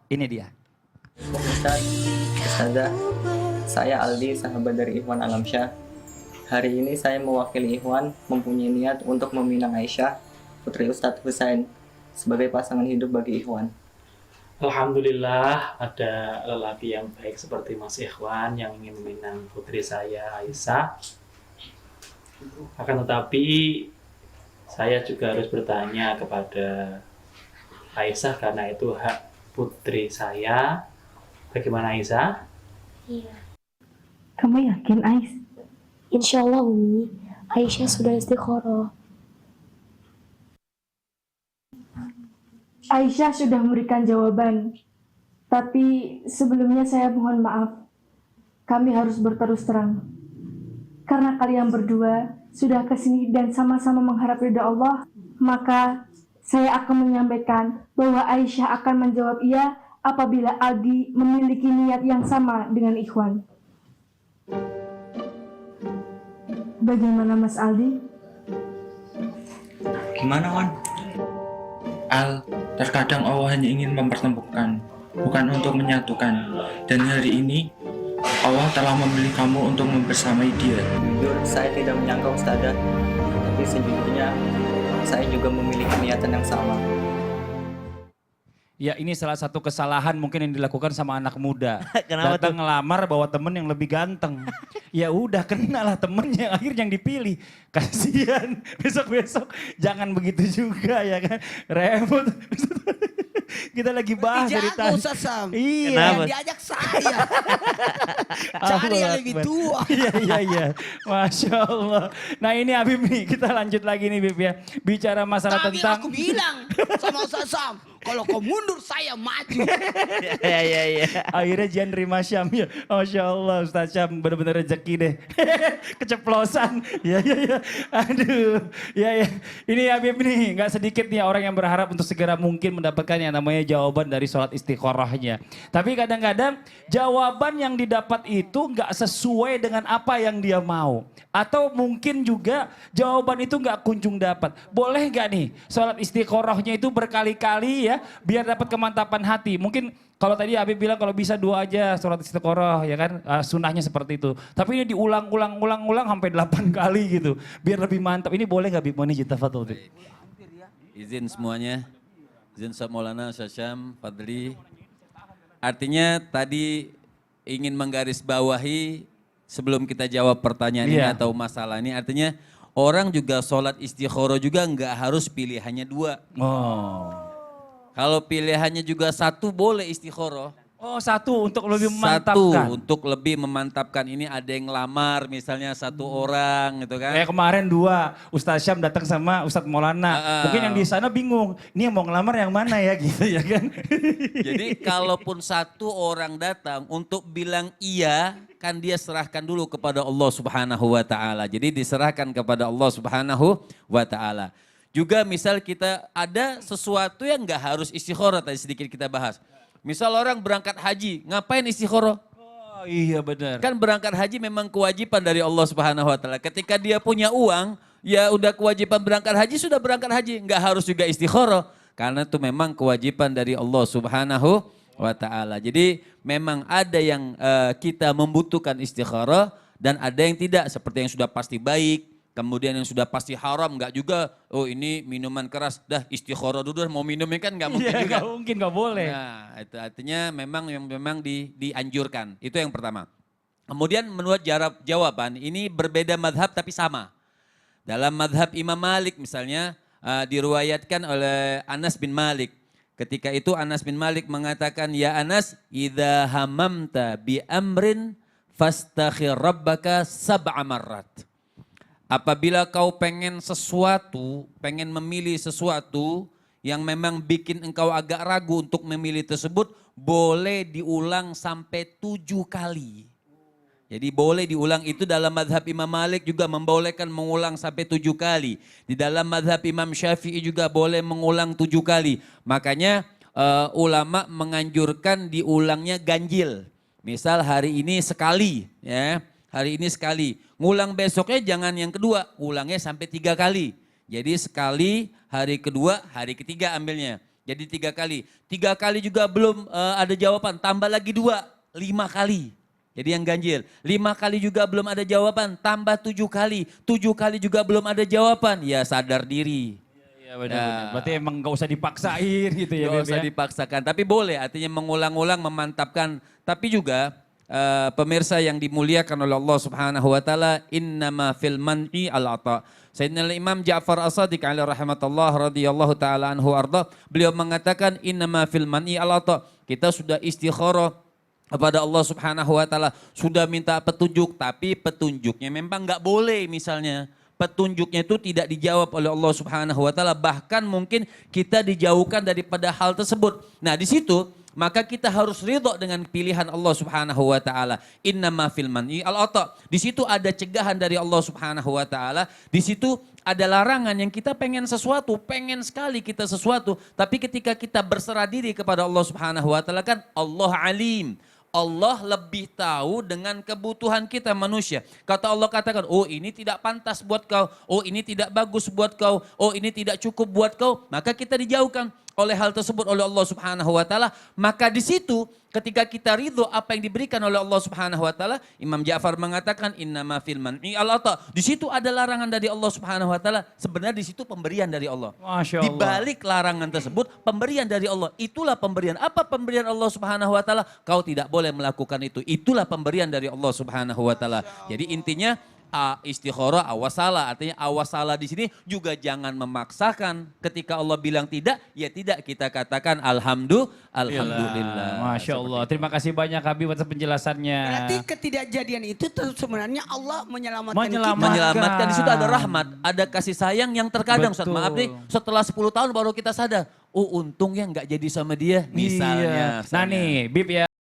Ini dia. Ustaz, Ustazah, saya Aldi, sahabat dari Ikhwan Alamsyah. Hari ini saya mewakili Ikhwan mempunyai niat untuk meminang Aisyah, putri Ustadz Husain, sebagai pasangan hidup bagi Ikhwan. Alhamdulillah ada lelaki yang baik seperti Mas Ikhwan yang ingin meminang putri saya Aisyah. Akan tetapi saya juga harus bertanya kepada Aisyah karena itu hak putri saya. Bagaimana Aisyah? Iya. Kamu yakin, Ais? Insya Allah Umi, Aisyah sudah istiqoroh. Aisyah sudah memberikan jawaban. Tapi sebelumnya saya mohon maaf. Kami harus berterus terang. Karena kalian berdua sudah kesini dan sama-sama mengharap ridha Allah, maka saya akan menyampaikan bahwa Aisyah akan menjawab iya apabila Aldi memiliki niat yang sama dengan Ikhwan. Bagaimana Mas Aldi? Gimana, Wan? Al, terkadang Allah hanya ingin mempertemukan, bukan untuk menyatukan. Dan hari ini, Allah telah memilih kamu untuk membersamai dia. Jujur, saya tidak menyangka Ustazah, tapi sejujurnya saya juga memiliki niatan yang sama. Ya ini salah satu kesalahan mungkin yang dilakukan sama anak muda. Kenapa Datang tuh? ngelamar bawa temen yang lebih ganteng. Ya udah kenal lah temennya, akhirnya yang dipilih. Kasihan, besok-besok jangan begitu juga ya kan. Repot. Kita lagi bahas dari Jago tadi. Ustaz Sam. Iya. Yang diajak saya. Cari yang Allah lebih Akbar. tua. Iya. Masya Allah. Nah ini Habib nih, kita lanjut lagi nih Bib ya. Bicara masalah Tadi tentang. aku bilang sama Ustaz Sam, kalau kau mundur saya maju. Iya. Akhirnya Jian nerima Syam ya. Masya Allah Ustaz Syam bener-bener rezeki deh. Keceplosan. Ya. Aduh. Ya. Ini Habib nih gak sedikit nih orang yang berharap untuk segera mungkin mendapatkan yang namanya jawaban dari sholat istiqorohnya. Tapi kadang-kadang jawaban yang didapat itu gak sesuai dengan apa yang dia mau. Atau mungkin juga jawaban itu gak kunjung dapat. Boleh gak nih sholat istiqorohnya itu berkali-kali ya. Biar dapat kemantapan hati. Mungkin kalau tadi Habib bilang kalau bisa 2 aja sholat istiqoroh ya kan. Sunnahnya seperti itu. Tapi ini diulang-ulang sampai 8 kali gitu. Biar lebih mantap. Ini boleh gak Bib? Mohon izin tafadhol Bib. Izin semuanya, izin Ustaz Maulana, Ustaz Syam, Fadli. Artinya tadi ingin menggarisbawahi sebelum kita jawab pertanyaan ini Iya. atau masalah ini. Artinya orang juga sholat istikharah juga nggak harus pilihannya 2. Oh. Kalau pilihannya juga 1 boleh istikharah. Oh 1 untuk lebih 1 memantapkan. untuk lebih memantapkan. Ini ada yang ngelamar misalnya 1 orang gitu kan. Kayak kemarin 2, Ustaz Syam datang sama Ustaz Maulana. Mungkin yang di sana bingung, ini yang mau ngelamar yang mana ya gitu ya kan. Jadi kalaupun 1 orang datang untuk bilang iya, kan dia serahkan dulu kepada Allah Subhanahu wa taala. Jadi diserahkan kepada Allah Subhanahu wa taala. Juga misal kita ada sesuatu yang enggak harus istikharah, tadi sedikit kita bahas. Misal orang berangkat haji, ngapain istikharah? Oh iya benar. Kan berangkat haji memang kewajiban dari Allah Subhanahu wa taala. Ketika dia punya uang, ya udah kewajiban berangkat haji, sudah berangkat haji, enggak harus juga istikharah. Karena itu memang kewajiban dari Allah Subhanahu wa taala. Jadi memang ada yang kita membutuhkan istikharah dan ada yang tidak, seperti yang sudah pasti baik. Kemudian yang sudah pasti haram, enggak juga, oh ini minuman keras, dah istikharah dulu mau minumnya kan enggak mungkin Iya juga. gak mungkin, gak boleh. Nah itu artinya memang dianjurkan, itu yang pertama. Kemudian menurut jawaban, ini berbeda madhab tapi sama. Dalam madhab Imam Malik misalnya, diriwayatkan oleh Anas bin Malik. Ketika itu Anas bin Malik mengatakan, ya Anas, idza hamamta bi amrin fastakhir rabbaka sab'a marrat. Apabila kau pengen sesuatu, pengen memilih sesuatu yang memang bikin engkau agak ragu untuk memilih tersebut, boleh diulang sampai 7 kali. Jadi boleh diulang, itu dalam madhab Imam Malik juga membolehkan mengulang sampai 7 kali. Di dalam madhab Imam Syafi'i juga boleh mengulang 7 kali. Makanya ulama menganjurkan diulangnya ganjil. Misal hari ini sekali, ya. Hari ini sekali. Ngulang besoknya jangan yang kedua, ulangnya sampai 3 kali. Jadi sekali, hari kedua, hari ketiga ambilnya. Jadi 3 kali. 3 kali juga belum ada jawaban, tambah lagi 2, 5 kali. Jadi yang ganjil. 5 kali juga belum ada jawaban, tambah 7 kali. 7 kali juga belum ada jawaban, ya sadar diri. Iya benar. Berarti emang gak usah dipaksain gitu ya. Gak Beb, usah ya? dipaksakan, tapi boleh artinya mengulang-ulang, memantapkan. Tapi juga pemirsa yang dimuliakan oleh Allah Subhanahu wa taala, innama fil man'i al-ata. Sayyidina Imam Ja'far As-Shadiq alaihi rahmatullah radhiyallahu taala anhu arda, beliau mengatakan innama fil man'i al-ata. Kita sudah istikharah kepada Allah Subhanahu wa taala, sudah minta petunjuk, tapi petunjuknya memang nggak boleh, misalnya petunjuknya itu tidak dijawab oleh Allah Subhanahu wa taala, bahkan mungkin kita dijauhkan daripada hal tersebut. Nah, di situ maka kita harus ridho dengan pilihan Allah Subhanahu wa taala. Innama fil man'i al-ata. Di situ ada cegahan dari Allah Subhanahu wa taala. Di situ ada larangan yang kita pengen sesuatu, pengen sekali kita sesuatu, tapi ketika kita berserah diri kepada Allah Subhanahu wa taala, kan Allah alim. Allah lebih tahu dengan kebutuhan kita manusia. Kata Allah katakan, oh ini tidak pantas buat kau, oh ini tidak bagus buat kau, oh ini tidak cukup buat kau. Maka kita dijauhkan oleh hal tersebut oleh Allah Subhanahu wa taala. Maka di situ ketika kita ridho apa yang diberikan oleh Allah Subhanahu wa taala, Imam Ja'far mengatakan innama fil man'i al-ata. Di situ ada larangan dari Allah Subhanahu wa taala, sebenarnya di situ pemberian dari Allah. Masya Di Allah. balik larangan tersebut pemberian dari Allah. Itulah pemberian. Apa pemberian Allah Subhanahu wa taala? Kau tidak boleh melakukan itu. Itulah pemberian dari Allah Subhanahu wa taala. Jadi intinya istikharah awasala, artinya awasala di sini juga jangan memaksakan. Ketika Allah bilang tidak, ya tidak, kita katakan alhamdulillah. Masya Allah. Terima kasih banyak Habib atas penjelasannya. Berarti ketidakjadian itu sebenarnya Allah menyelamatkan kita. Menyelamatkan, di situ ada rahmat, ada kasih sayang yang terkadang Ustaz, Betul. maaf nih, setelah 10 tahun baru kita sadar, oh untungnya nggak jadi sama dia misalnya. Iya. Nah nih Bib ya.